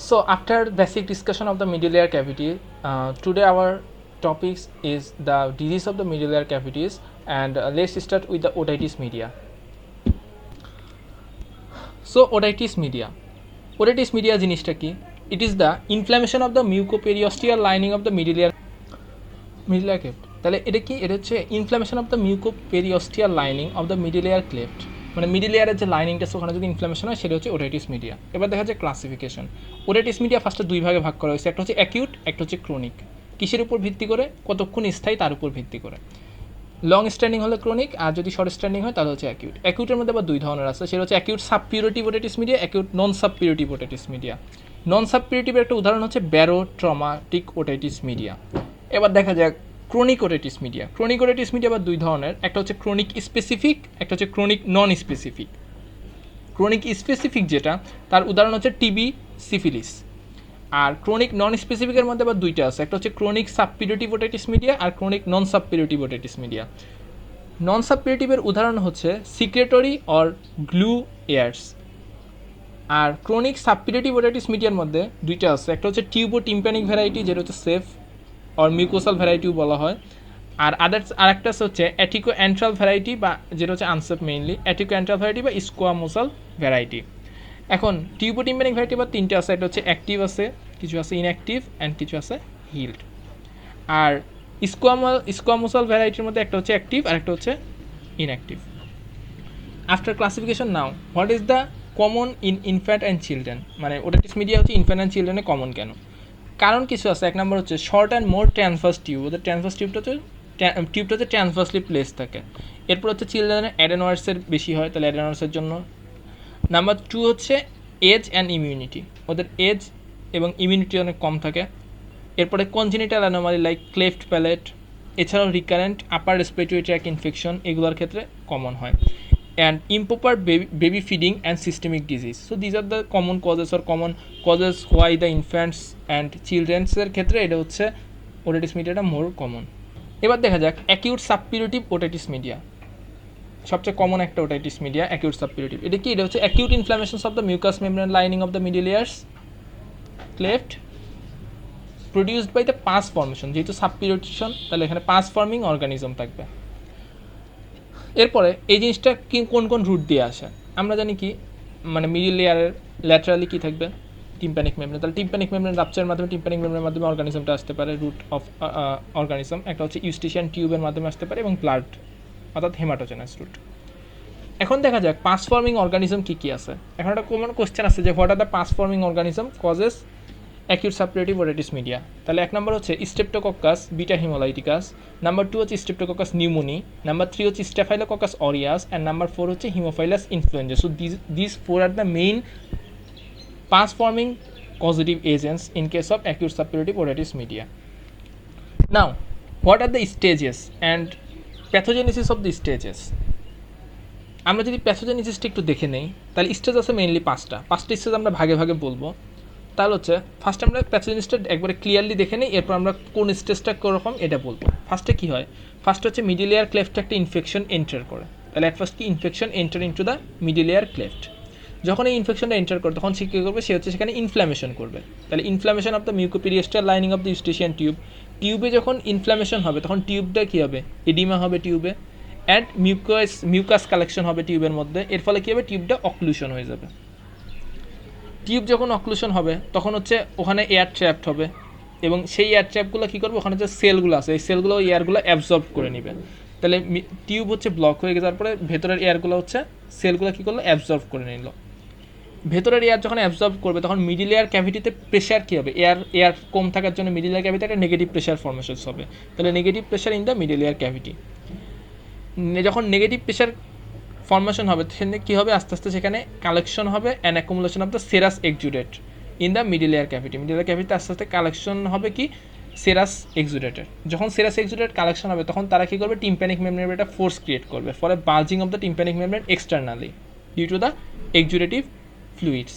So after basic discussion of the middle layer cavity, today our topics is the disease of the middle layer cavities, and let's start with the otitis media. So otitis media জিনিসটা কি? It is the inflammation of the mucoperiosteal lining of the middle layer cleft. তাহলে এটা কি? এটা হচ্ছে inflammation of the mucoperiosteal lining of the middle ear cleft, মানে middle লেয়ারের যে লাইনিংটা আছে ওখানে যদি ইনফ্লামেশন হয় সেটা হচ্ছে ওটাইটিস মিডিয়া। এবার দেখা যায় ক্লাসিফিকেশন। ওটাইটিস মিডিয়া ফার্স্টে দুই ভাগে ভাগ করা হয়েছে, একটা হচ্ছে অ্যাকিউট, একটা হচ্ছে ক্রনিক। কিসের উপর ভিত্তি করে? কতক্ষণ স্থায়ী তার উপর ভিত্তি করে। লং স্ট্যান্ডিং হলে ক্রনিক, আর যদি শর্ট স্ট্যান্ডিং হয় তাহলে হচ্ছে অ্যাকিউট। অ্যাকিউটের মধ্যে আবার দুই ধরনের আছে, সেটা হচ্ছে acute suppurative otitis media, acute নন সাবপিউরেটিভ ওটাইটিস মিডিয়া। নন সাবপিউরেটিভের একটা উদাহরণ হচ্ছে ব্যারোট্রমাটিক ওটাইটিস মিডিয়া। এবার দেখা যাক chronic otitis media. Chronic otitis media আবার দুই ধরনের, একটা হচ্ছে ক্রনিক স্পেসিফিক, একটা হচ্ছে chronic non specific. Chronic specific যেটা, তার উদাহরণ হচ্ছে টিবি, সিফিলিস। আর ক্রনিক নন স্পেসিফিকের মধ্যে আবার দুইটা আছে, একটা হচ্ছে ক্রনিক সাবপিউরেটিভ ওটাইটিস মিডিয়া আর ক্রনিক নন সাবপিউরেটিভ ওটাইটিস মিডিয়া। নন সাবপিউরেটিভের উদাহরণ হচ্ছে সিক্রেটরি অর গ্লু এয়ার্স। আর ক্রনিক সাবপিউরেটিভ ওটাইটিস মিডিয়ার মধ্যে দুইটা আছে, একটা হচ্ছে টিউবো টিম্প্যানিক ভ্যারাইটি যেটা হচ্ছে সেফ অর মিউকোসাল ভ্যারাইটিও বলা হয়, আর আরেকটা হচ্ছে অ্যাটিকো অ্যান্ট্রাল ভ্যারাইটি বা যেটা হচ্ছে আনসেফ মেইনলি, অ্যাটিকো অ্যান্ট্রাল ভ্যারাইটি বা স্কোয়ামোসাল ভ্যারাইটি। এখন টিউবো টিম্প্যানিক ভ্যারাইটি বা তিনটে আছে, একটা হচ্ছে অ্যাক্টিভ আছে, কিছু আছে ইনঅ্যাক্টিভ, অ্যান্ড কিছু আছে হিল্ড। আর স্কোয়ামোসাল ভ্যারাইটির মধ্যে একটা হচ্ছে অ্যাক্টিভ আর একটা হচ্ছে inactive. After classification now, what is the common in infant and children, মানে ওটাইটিস মিডিয়া হচ্ছে ইনফ্যান্ট অ্যান্ড চিলড্রেনে কমন কেন? কারণ কিছু আছে। এক নম্বর হচ্ছে short and more transverse tube, ওদের ট্রান্সভার্স টিউবটা হচ্ছে ট্রান্সভার্সলি প্লেস থাকে। এরপর হচ্ছে চিলড্রেনের অ্যাডেনোয়ার্সের বেশি হয়, তাহলে অ্যাডেনোয়ার্সের জন্য। নাম্বার টু হচ্ছে এজ অ্যান্ড ইমিউনিটি, ওদের এজ এবং ইমিউনিটি অনেক কম থাকে। এরপরে congenital anomaly like cleft palate, এছাড়াও recurrent upper respiratory tract infection এগুলোর ক্ষেত্রে কমন হয়। And improper baby feeding and systemic disease. So these are the common causes or common causes why the infants and চিলড্রেন্সের ক্ষেত্রে এটা হচ্ছে otitis মিডিয়াটা more common. এবার দেখা যাক অ্যাকিউট সাবপিউরেটিভ ওটাইটিস মিডিয়া, সবচেয়ে কমন একটা ওটাইটিস মিডিয়া অ্যাকিউট সাবপিউরেটিভ। এটা কি? এটা হচ্ছে acute inflammations of the mucous membrane lining of the middle ear's cleft produced by the pus formation. যেহেতু সাবপিউরেশন তাহলে এখানে পাস ফর্মিং অর্গানিজম থাকবে। এরপরে এই জিনিসটা কি কোন কোন রুট দিয়ে আসে আমরা জানি কি, মানে মিডল লেয়ারের ল্যাটারালি কি থাকবে? Tympanic membrane. তাহলে টিম্প্যানিক মেমব্রেন রাপচারের মাধ্যমে টিম্প্যানিক মেমব্রেনের মাধ্যমে অর্গানিজমটা আসতে পারে, রুট অফ অর্গানিজম। একটা হচ্ছে ইউস্টিশিয়ান টিউবের মাধ্যমে আসতে পারে এবং ব্লাড অর্থাৎ হেমাটোজেনাস রুট। এখন দেখা যাক পাস ফর্মিং অর্গানিজম কী কী আছে। এখন একটা কমন কোশ্চেন আছে যে what are the pus forming organism causes acute suppurative otitis media. তাহলে এক নম্বর হচ্ছে Streptococcus beta haemolyticus, number two হচ্ছে স্টেপ্টোকক্কাস নিউমোনি, নাম্বার থ্রি হচ্ছে Staphylococcus aureus, and number four হচ্ছে Haemophilus influenzae. So this four are the main pus forming causative agents in case of acute suppurative otitis media. Now, what are the stages and pathogenesis of the stages? আমরা যদি প্যাথোজেনেসিসটা একটু দেখে নেই তাহলে stage আছে mainly পাঁচটা stage আমরা ভাগে ভাগে বলবো। তাহলে হচ্ছে ফার্স্ট আমরা প্যাথোজেনেসিসটা একবারে ক্লিয়ারলি দেখে নিই, এরপর আমরা কোন স্টেজটা কীরকম এটা বলবো। ফার্স্টে কী হয়? ফার্স্ট হচ্ছে মিডল লেয়ার ক্লেফটে একটা ইনফেকশন এন্টার করে। তাহলে অ্যাট ফার্স্ট কি infection enter into the middle ear cleft. যখন এই ইনফেকশনটা এন্টার করে তখন সে কী করবে? সে হচ্ছে সেখানে ইনফ্ল্যামেশন করবে। তাহলে inflammation of the mucoperiosteal lining of the Eustachian tube. টিউবে যখন ইনফ্ল্যামেশন হবে তখন টিউবটা কী হবে? এডিমা হবে টিউবে, অ্যান্ড মিউকাস কালেকশন হবে টিউবের মধ্যে। এর ফলে কী হবে? টিউবটা অক্লুশন হয়ে যাবে। টিউব যখন অক্লুশন হবে তখন হচ্ছে ওখানে এয়ার ট্র্যাপড হবে, এবং সেই এয়ার ট্র্যাপগুলো কী করবে? ওখানে যে সেলগুলো আছে এই সেলগুলো এয়ারগুলো অ্যাবজর্ব করে নেবে। তাহলে টিউব হচ্ছে ব্লক হয়ে যাওয়ার পরে ভেতরের এয়ারগুলো হচ্ছে সেলগুলো কী করলো? অ্যাবজর্ব করে নিল। ভেতরের এয়ার যখন অ্যাবজর্ব করবে তখন মিডল এয়ার ক্যাভিটিতে প্রেশার কী হবে? এয়ার কম থাকার জন্য মিডল এয়ার ক্যাভিটিতে একটা নেগেটিভ প্রেশার ফর্মেশন হবে। তাহলে negative pressure in the middle air cavity. যখন নেগেটিভ প্রেশার ফর্মেশন হবে সেখানে কী হবে? আস্তে আস্তে সেখানে কালেকশন হবে and accumulation of the serous exudate in the middle air cavity. Middle air ক্যাভিটিতে আস্তে আস্তে কালেকশন হবে কি? সেরাস এক্সুডেটের। যখন সেরাস এক্সুডেট কালেকশন হবে তখন তারা কী করবে? টিম্প্যানিক মেমব্রেনের একটা ফোর্স ক্রিয়েট করবে for a bulging of the tympanic membrane externally due to the exudative fluids.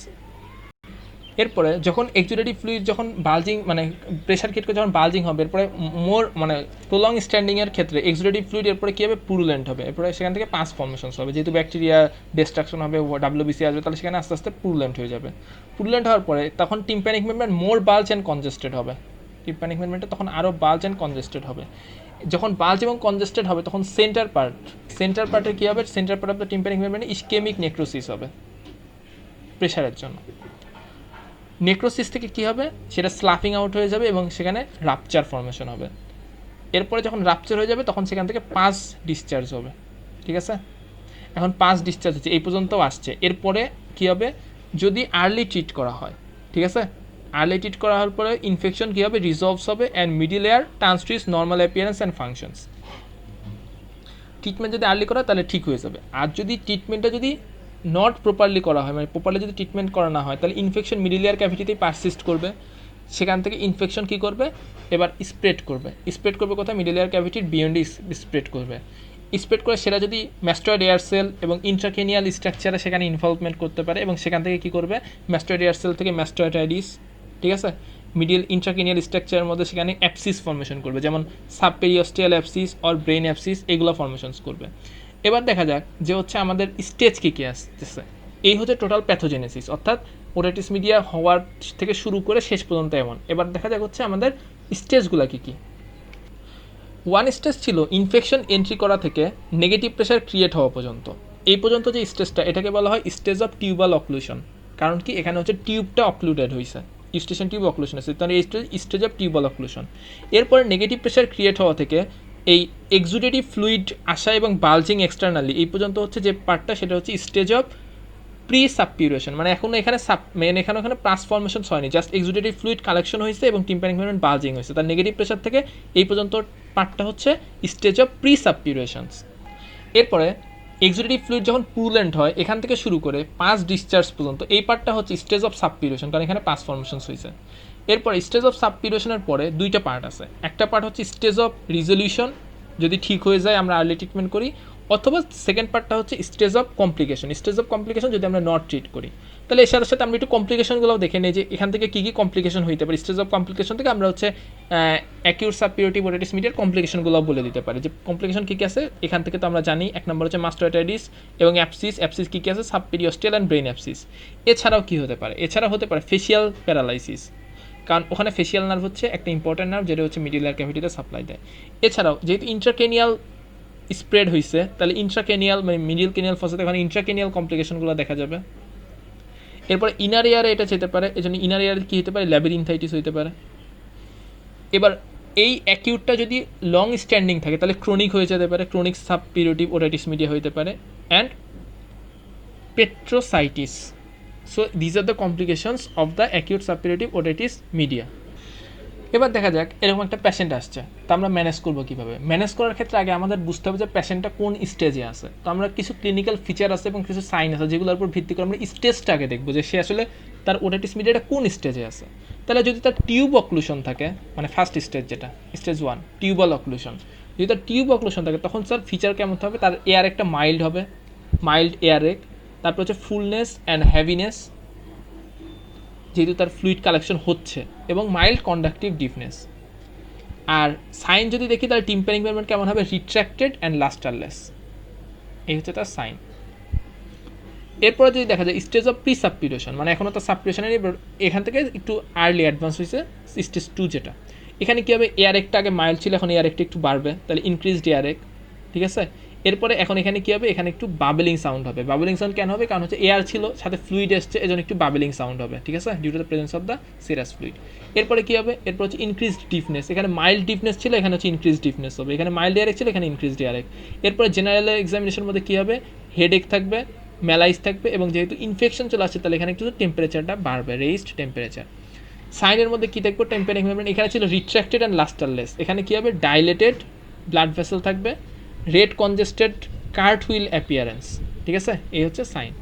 এরপরে যখন এক্সুডেটিভ ফ্লুইড যখন বালজিং মানে প্রেশার ক্রিয়েট করে যখন বালজিং হবে, এরপরে মোর মানে প্রলং স্ট্যান্ডিংয়ের ক্ষেত্রে এক্সুডেটিভ ফ্লুইড এরপরে কী হবে, পুরুলেন্ট হবে। এরপরে সেখান থেকে পাস ফর্মেশনস হবে, যেহেতু ব্যাকটেরিয়া ডিস্ট্রাকশন হবে, ডাব্লিউবিসি আসবে, তাহলে সেখানে আস্তে আস্তে পুরুলেন্ট হয়ে যাবে। পুরুলেন্ট হওয়ার পরে তখন tympanic membrane more bulge and congested হবে। টিম্প্যানিক মেমব্রেনটা তখন আরও বাল্জ অ্যান্ড কনজেস্টেড হবে। যখন বাল্জ এবং কনজেস্টেড হবে তখন সেন্টার পার্টের কী হবে, centre part of the tympanic মেমব্রেনে ইসকেমিক নেক্রোসিস হবে প্রেশারের জন্য। নেক্রোসিস থেকে কী হবে, সেটা স্লাফিং আউট হয়ে যাবে এবং সেখানে রাপচার ফর্মেশন হবে। এরপরে যখন রাপচার হয়ে যাবে তখন সেখান থেকে পাস ডিসচার্জ হবে। ঠিক আছে, এখন পাস ডিসচার্জ হচ্ছে, এই পর্যন্তও আসছে। এরপরে কী হবে, যদি আর্লি ট্রিট করা হয়, ঠিক আছে, আর্লি ট্রিট করা হওয়ার পরে ইনফেকশন কী হবে, রিজলভস হবে and middle ear turns to its normal appearance and functions. Treatment যদি আর্লি করা তাহলে ঠিক হয়ে যাবে। আর যদি ট্রিটমেন্টটা যদি নট প্রপারলি করা হয়, মানে প্রপারলি যদি ট্রিটমেন্ট করা না হয়, তাহলে ইনফেকশন মিডিল এয়ার ক্যাভিটিতেই পারসিস্ট করবে। সেখান থেকে ইনফেকশন কী করবে, এবার স্প্রেড করবে কোথায়, মিডিল এয়ার ক্যাভিটির বিয়ন্ডে স্প্রেড করবে। স্প্রেড করে সেটা যদি ম্যাস্টয়েড এয়ার সেল এবং ইন্ট্রাকেনিয়াল স্ট্রাকচারে সেখানে ইনভলভমেন্ট করতে পারে, এবং সেখান থেকে কী করবে, ম্যাস্টয়েড এয়ার সেল থেকে ম্যাস্টয়েডাইটিস, ঠিক আছে, মিডিল ইন্ট্রাকেনিয়াল স্ট্রাকচারের মধ্যে সেখানে অ্যাপসিস ফর্মেশন করবে, যেমন subperiosteal abscess or brain abscess, এগুলো ফর্মেশনস করবে। এবার দেখা যাক যে হচ্ছে আমাদের স্টেজ কী কী আসতেছে। এই হচ্ছে টোটাল প্যাথোজেনেসিস, অর্থাৎ ওটাইটিস মিডিয়া হওয়ার থেকে শুরু করে শেষ পর্যন্ত এমন। এবার দেখা যাক হচ্ছে আমাদের স্টেজগুলো কী কী। ওয়ান স্টেজ ছিল ইনফেকশন এন্ট্রি করা থেকে নেগেটিভ প্রেশার ক্রিয়েট হওয়া পর্যন্ত। এই পর্যন্ত যে স্টেজটা, এটাকে বলা হয় স্টেজ অফ টিউবাল অক্লুশন। কারণ কি, এখানে হচ্ছে টিউবটা অক্লুডেড হয়েছে, ইউস্টেশন টিউব অক্লুশন আছে, তাহলে এই স্টেজ অফ টিউবাল অক্লুশন। এরপরে নেগেটিভ প্রেশার ক্রিয়েট হওয়া থেকে এই এক্সুডেটিভ ফ্লুইড আসা এবং বালজিং এক্সটার্নালি, এই পর্যন্ত হচ্ছে যে পার্টটা, সেটা হচ্ছে স্টেজ অফ প্রি সাবপিউরেশন। মানে এখনো এখানে এখানে ট্রান্সফরমেশনস হয়নি, জাস্ট এক্সুডেটিভ ফ্লুইড কালেকশন হয়েছে এবং টিম্প্যানিক মেমব্রেন বালজিং হয়েছে। তার নেগেটিভ প্রেশার থেকে এই পর্যন্ত পার্টটা হচ্ছে স্টেজ অফ প্রি সাবপিউরেশনস। এরপরে এক্সুডেটিভ ফ্লুইড যখন পুরুলেন্ট হয়, এখান থেকে শুরু করে পাস ডিসচার্জ পর্যন্ত এই পার্টটা হচ্ছে স্টেজ অফ সাবপিউরেশন, কারণ এখানে পাস ফর্মেশনস হয়েছে। এরপর স্টেজ অফ সাবপিউরেশনের পরে দুইটা পার্ট আছে, একটা পার্ট হচ্ছে স্টেজ অফ রিজলিউশন, যদি ঠিক হয়ে যায় আমরা আর্লি ট্রিটমেন্ট করি, অথবা সেকেন্ড পার্টটা হচ্ছে stage of complication. Stage of complication যদি আমরা নট ট্রিট করি, তাহলে এর সাথে সাথে আমরা একটু কমপ্লিকেশনগুলোও দেখে নিই যে এখান থেকে কী কী কমপ্লিকেশন হইতে পারে। স্টেজ অফ কমপ্লিকেশন থেকে আমরা হচ্ছে অ্যাকিউট সাবপিউরেটিভ ওটাইটিস মিডিয়ার কমপ্লিকেশনগুলোও বলে দিতে পারি যে কমপ্লিকেশন কী কী আছে। এখান থেকে তো আমরা জানি, এক নম্বর হচ্ছে মাস্টার্টাইটিস এবং অ্যাপসিস কী কী আছে, সাবপেরিওস্টিয়াল অ্যান্ড ব্রেন অ্যাপসিস। এছাড়াও কী হতে পারে, এছাড়া হতে পারে ফেসিয়াল প্যারালাইসিস, কারণ ওখানে ফেসিয়াল নার্ভ হচ্ছে একটা ইম্পর্ট্যান্ট নার্ভ, যেটা হচ্ছে মিডিল এয়ার ক্যাভিটিতে সাপ্লাই দেয়। এছাড়াও যেহেতু ইন্ট্রাকেনিয়াল স্প্রেড হয়েছে, তাহলে ইন্ট্রাকেনিয়াল মানে মিডিল কেনিয়াল ফসে ওখানে ইন্ট্রাকেনিয়াল কমপ্লিকেশনগুলো দেখা যাবে। এরপরে ইনার এয়ারে এটা যেতে পারে, এই জন্য ইনার এয়ারে কী হতে পারে, ল্যাবিরিনথাইটিস হতে পারে। এবার এই অ্যাকিউটটা যদি লং স্ট্যান্ডিং থাকে তাহলে ক্রনিক হয়ে যেতে পারে, ক্রনিক সাবপিউরেটিভ ওটাইটিস মিডিয়া হতে পারে, and petrositis. So these are the complications of the acute suppurative otitis media. এবার দেখা যাক এরকম একটা পেশেন্ট আসছে, তো আমরা ম্যানেজ করবো কীভাবে। ম্যানেজ করার ক্ষেত্রে আগে আমাদের বুঝতে হবে যে পেশেন্টটা কোন স্টেজে আছে। তো আমরা কিছু ক্লিনিক্যাল ফিচার আছে এবং কিছু সাইন আছে, যেগুলোর উপর ভিত্তি করে আমরা স্টেজটা আগে দেখবো যে সে আসলে তার ওটাইটিস মিডিয়াটা কোন স্টেজে আছে। তাহলে যদি তার টিউব অক্লুশন থাকে, মানে ফার্স্ট স্টেজ যেটা স্টেজ 1 টিউবাল অক্লুশন, যদি তার টিউব অক্লুশন থাকে তখন তার ফিচার কেমন হবে, তার এয়ার একটা মাইল্ড হবে, মাইল্ড এয়ার রেক। তারপর হচ্ছে ফুলনেস অ্যান্ড হ্যাভিনেস, যেহেতু তার ফ্লুইড কালেকশন হচ্ছে, এবং মাইল্ড কন্ডাক্টিভ ডিফনেস। আর সাইন যদি দেখি তাহলে টিম্প্যানিক মেমব্রেন কেমন হবে, রিট্র্যাক্টেড অ্যান্ড লাস্টারলেস, এই হচ্ছে তার সাইন। এরপরে যদি দেখা যায় স্টেজ অফ প্রি সাবপিউরেশন, মানে এখনও তার সাবপিউরেশনের এখান থেকে একটু আর্লি অ্যাডভান্স হয়েছে, স্টেজ 2 যেটা, এখানে কী হবে, এয়ার একটা আগে মাইল্ড ছিল, এখন এয়ার একটা একটু বাড়বে, তাহলে ইনক্রিজড এয়ার এক, ঠিক আছে। এরপরে এখন এখানে কী হবে, এখানে একটু বাবলিং সাউন্ড হবে। বাবলিং সাউন্ড কেন হবে, কারণ হচ্ছে এয়ার ছিল সাথে ফ্লুইড এসছে, এজন্য একটু বাবলিং সাউন্ড হবে, ঠিক আছে, due to the presence of the serous fluid. এরপরে কী হবে, এরপর হচ্ছে ইনক্রিজড ডিফনেস, এখানে মাইল্ড ডিফনেস ছিল, এখানে হচ্ছে ইনক্রিজড ডিফনেস হবে, এখানে মাইল্ড এয়ার ছিল, এখানে ইনক্রিজড এয়ার এক। এরপরে জেনারেল এক্সামিনেশনের মধ্যে কী হবে, হেডেক থাকবে, ম্যালাইস থাকবে, এবং যেহেতু ইনফেকশন চলে আসছে তাহলে এখানে একটু টেম্পারেচারটা বাড়বে, রেইজড টেম্পারেচার। সাইনের মধ্যে কী দেখবো, টিম্প্যানিক মেমব্রেন এখানে ছিল রিট্র্যাক্টেড অ্যান্ড লাস্টারলেস, এখানে কী হবে, ডাইলেটেড ব্লাড ভেসেল থাকবে, red congested cart wheel appearance, ঠিক আছে, এই হচ্ছে সাইন।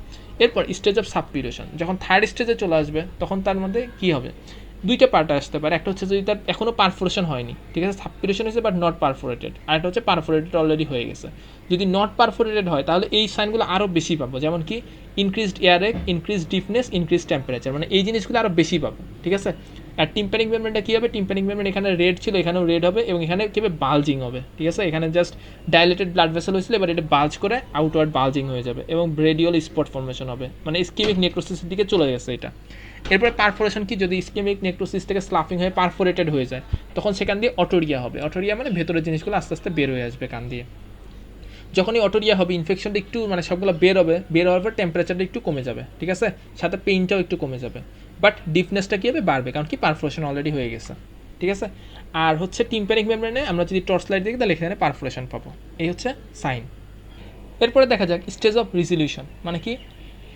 এরপর স্টেজ অফ সাবপিউরেশন, যখন থার্ড স্টেজে চলে আসবে তখন তার মধ্যে কী হবে, দুইটা পার্ট আসতে পারে, একটা হচ্ছে যদি তার এখনও পারফোরেশন হয়নি, ঠিক আছে, সাবপিরেশন হয়েছে বাট নট পারফোরেটেড, আর একটা হচ্ছে পারফোরেটেড অলরেডি হয়ে গেছে। যদি নট পারফোরেটেড হয় তাহলে এই সাইনগুলো আরও বেশি পাবো, যেমন কি increased earache, increased deafness, increase temperature, মানে এই জিনিসগুলো আরও বেশি পাবো, ঠিক আছে। আর টিম্প্যানিক মেমব্রেনটা কী হবে, টিম্প্যানিক মেমব্রেন এখানে রেড ছিল, এখানেও রেড হবে, এবং এখানে কী হবে, বালজিং হবে, ঠিক আছে। এখানে জাস্ট ডাইলেটেড ব্লাড ভেসেল হয়েছিল, এবার এটা বালজ করে আউটওয়ার্ড বালজিং হয়ে যাবে, এবং রেডিয়াল স্পট ফর্মেশন হবে, মানে ইস্কেমিক নেক্রোসিসের দিকে চলে গেছে এটা। এরপরে পারফোরেশন কি, যদি ইস্কেমিক নেক্রোসিস থেকে স্লাফিং হয়ে পারফোরেটেড হয়ে যায়, তখন সেখান দিয়ে অটোরিয়া হবে। অটোরিয়া মানে ভেতরের জিনিসগুলো আস্তে আস্তে বের হয়ে আসবে কান দিয়ে। যখনই অটোরিয়া হবে, ইনফেকশনটা একটু মানে সবগুলো বের হবে, বের হওয়ার পর টেম্পারেচারটা একটু কমে যাবে, ঠিক আছে, সাথে পেইনটাও একটু কমে যাবে, বাট ডিপনেসটা কী হবে, বাড়বে, কারণ কি পারফোরেশন অলরেডি হয়ে গেছে, ঠিক আছে। আর হচ্ছে টিম্প্যানিক মেমব্রেনে আমরা যদি টর্চ লাইট দেখি তাহলে এখানে পারফোরেশন পাবো, এই হচ্ছে সাইন। এরপরে দেখা যাক স্টেজ অফ রিজলিউশন, মানে কি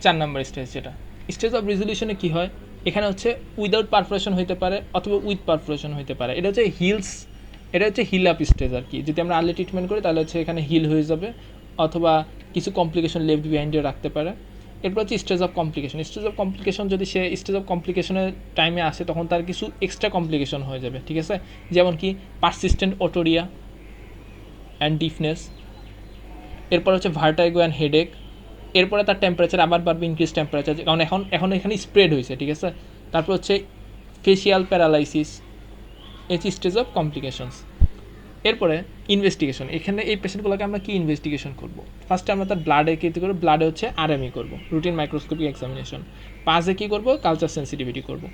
4 নম্বর স্টেজ। যেটা স্টেজ অফ রিজলিউশনে কী হয়, এখানে হচ্ছে উইদাউট পারফোরেশন হইতে পারে অথবা উইথ পারফোরেশন হইতে পারে। এটা হচ্ছে হিলস, এটা হচ্ছে হিল আপ স্টেজ আর কি। যদি আমরা আর্লি ট্রিটমেন্ট করি তাহলে হচ্ছে এখানে হিল হয়ে যাবে, অথবা কিছু কমপ্লিকেশন লেফট বিহাইন্ডে রাখতে পারে। এরপর হচ্ছে stage of complication. Stage of complication যদি সে স্টেজ অফ কমপ্লিকেশনের টাইমে আসে তখন তার কিছু এক্সট্রা কমপ্লিকেশন হয়ে যাবে, ঠিক আছে, যেমন কি পারসিস্টেন্ট অটোরিয়া অ্যান্ড ডিফনেস, এরপর হচ্ছে ভার্টাইগো অ্যান্ড হেডেক, এরপরে তার টেম্পারেচার আবার বাড়বে, ইনক্রিজ টেম্পারেচার, কারণ এখন এখানে স্প্রেড হয়েছে, ঠিক আছে। তারপর হচ্ছে ফেসিয়াল প্যারালাইসিস, এই স্টেজ অফ কমপ্লিকেশনস। এরপরে ইনভেস্টিগেশন, এখানে এই পেশেন্টগুলোকে আমরা কি ইনভেস্টিগেশন করবো, ফার্স্টে আমরা তার ব্লাডে কী করবো, ব্লাডে হচ্ছে আরএমই করবো, রুটিন মাইক্রোস্কোপিক এক্সামিনেশন। পাসে কী করবো, কালচার সেন্সিটিভিটি করবো।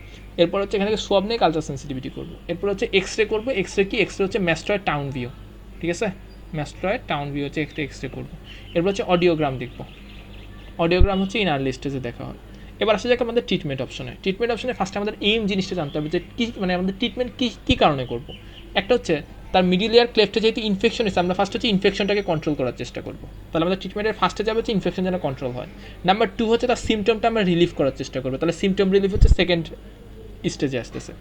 এরপর হচ্ছে এখানে সোয়াব নিয়ে কালচার সেন্সিটিভিটি করবো। এরপর হচ্ছে এক্সরে করবো। এক্সরে কি, এক্সরে হচ্ছে ম্যাস্ট্রয়েড টাউন ভিউ, ঠিক আছে, ম্যাস্ট্রয়েড টাউন ভিউ হচ্ছে একটা এক্সরে করবো। এরপর হচ্ছে অডিওগ্রাম দেখবো। অডিওগ্রাম হচ্ছে ইন আর্লি স্টেজে দেখা হয়। এবার আসা যাক আমাদের ট্রিটমেন্ট অপশনে। ট্রিটমেন্ট অপশনে ফার্স্টে আমাদের এইম জিনিসটা জানতে হবে যে কী, মানে আমাদের ট্রিটমেন্ট কী কারণে করবো। একটা হচ্ছে তার মিডিল ইয়ার ক্লেফটে যেহেতু ইনফেকশন হয়েছে, আমরা ফার্স্ট হচ্ছে ইনফেকশনটাকে কন্ট্রোল করার চেষ্টা করবো। তাহলে আমাদের ট্রিটমেন্টের ফার্স্টে যাবে হচ্ছে ইনফেকশন যেন কন্ট্রোল হয়। নাম্বার 2 হচ্ছে তার সিমটমটা আমরা রিলিফ করার চেষ্টা করবো, তাহলে সিমটম রিলিফ হচ্ছে সেকেন্ড স্টেজে আসতেছে।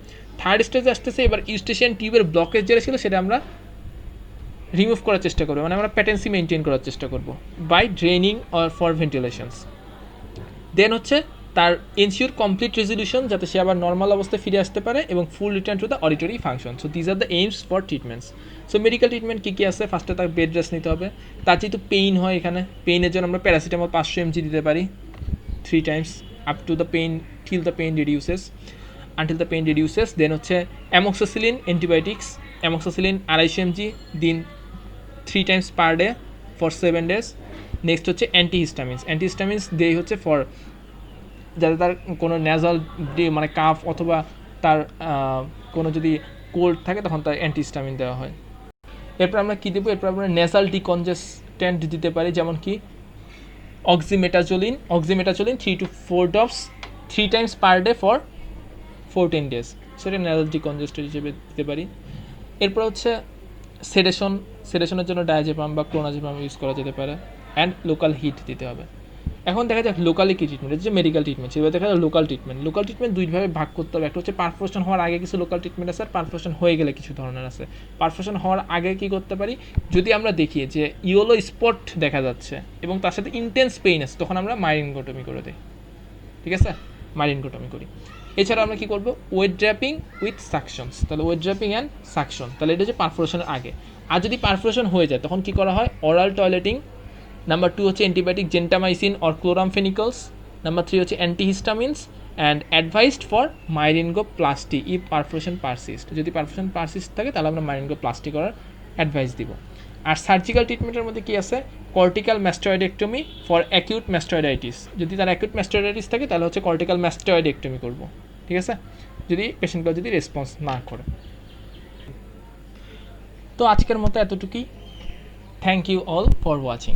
থার্ড স্টেজে আসতেছে এবার ইউস্টেশিয়ান টিউবের ব্লকেজ যেটা ছিল সেটা আমরা রিমুভ করার চেষ্টা করবো, মানে আমরা প্যাটেন্সি মেনটেন করার চেষ্টা করবো বাই ড্রেনিং অর ফর ভেন্টিলেশনস। দেন হচ্ছে তার এনশিওর কমপ্লিট রেজলিউশন, যাতে সে আবার নর্মাল অবস্থায় ফিরে আসতে পারে, এবং full return to the auditory function. So these are the aims for treatments. So medical treatment কী কী আছে, ফার্স্টে তার বেড রেস্ট নিতে হবে। তার যেহেতু পেইন হয়, এখানে পেইনের জন্য আমরা প্যারাসিটামল 500 mg দিতে পারি 3 times up to the pain, till the pain reduces, until the pain reduces. দেন হচ্ছে অ্যামোক্সিসিলিন অ্যান্টিবায়োটিক্স, অ্যামোক্সিসিলিন 250 mg দিন 3 times per day for 7 days. Next হচ্ছে অ্যান্টিহিস্টামিনস। অ্যান্টিহিস্টামিনস দেই হচ্ছে ফর যাতে তার কোনো ন্যাজাল মানে কাফ অথবা তার কোনো যদি কোল্ড থাকে তখন তার অ্যান্টিহিস্টামিন দেওয়া হয়। এরপর আমরা কী দেবো, এরপর আমরা নেজাল ডিকনজেস্ট্যান্ট দিতে পারি, যেমন কি oxymetazoline 3 to 4 drops 3 times per day for 14 days, সেটা নেজাল ডিকনজেস্টেন্ট হিসেবে দিতে পারি। এরপর হচ্ছে সেডেশনের জন্য ডায়াজেপাম বা ক্লোনাজেপাম ইউজ করা যেতে পারে, অ্যান্ড লোকাল হিট দিতে হবে। এখন দেখা যাক লোকালি কী ট্রিটমেন্ট, এটা যে মেডিকেল ট্রিটমেন্ট, সেভাবে দেখা যায় লোকাল ট্রিটমেন্ট। লোকাল ট্রিটমেন্ট দুইভাবে ভাগ করতে হবে, একটা হচ্ছে পারফোরেশন হওয়ার আগে কিছু লোকাল ট্রিটমেন্ট আছে, আর পারফোরেশন হয়ে গেলে কিছু ধরনের আছে। পারফোরেশন হওয়ার আগে কী করতে পারি, যদি আমরা দেখি যে ইয়েলো স্পট দেখা যাচ্ছে এবং তার সাথে ইন্টেন্স পেইন আছে, তখন আমরা মাইরিনগোটমি করে দিই, ঠিক আছে, মাইরিনগোটমি করি। এছাড়া আমরা কী করবো, ওয়েট ড্র্যাপিং উইথ সাকশনস, তাহলে ওয়েট ড্র্যাপিং অ্যান্ড সাকশন, তাহলে এটা হচ্ছে পারফোরেশনের আগে। আর যদি পারফোরেশন হয়ে যায় তখন কী করা হয়, অরাল টয়লেটিং। নাম্বার 2 হচ্ছে antibiotic gentamicin or chloramphenicols. Number 3 হচ্ছে antihistamines, and advised for myringoplasty if perforation persist. যদি পারফোরেশন পারসিস্ট থাকে তাহলে আমরা মাইরিনগোপ্লাস্টি করার অ্যাডভাইস দিব। আর সার্জিক্যাল ট্রিটমেন্টের মধ্যে কী আছে, কর্টিক্যাল ম্যাস্টয়েডেক্টমি ফর অ্যাকিউট ম্যাস্টয়েডাইটিস। যদি তার অ্যাকিউট ম্যাস্টয়েডাইটিস থাকে তাহলে হচ্ছে কর্টিক্যাল ম্যাস্টয়েডেক্টমি করবো, ঠিক আছে, যদি পেশেন্টগুলো যদি রেসপন্স না করে। তো আজকের মতো এতটুকুই। Thank you all for watching.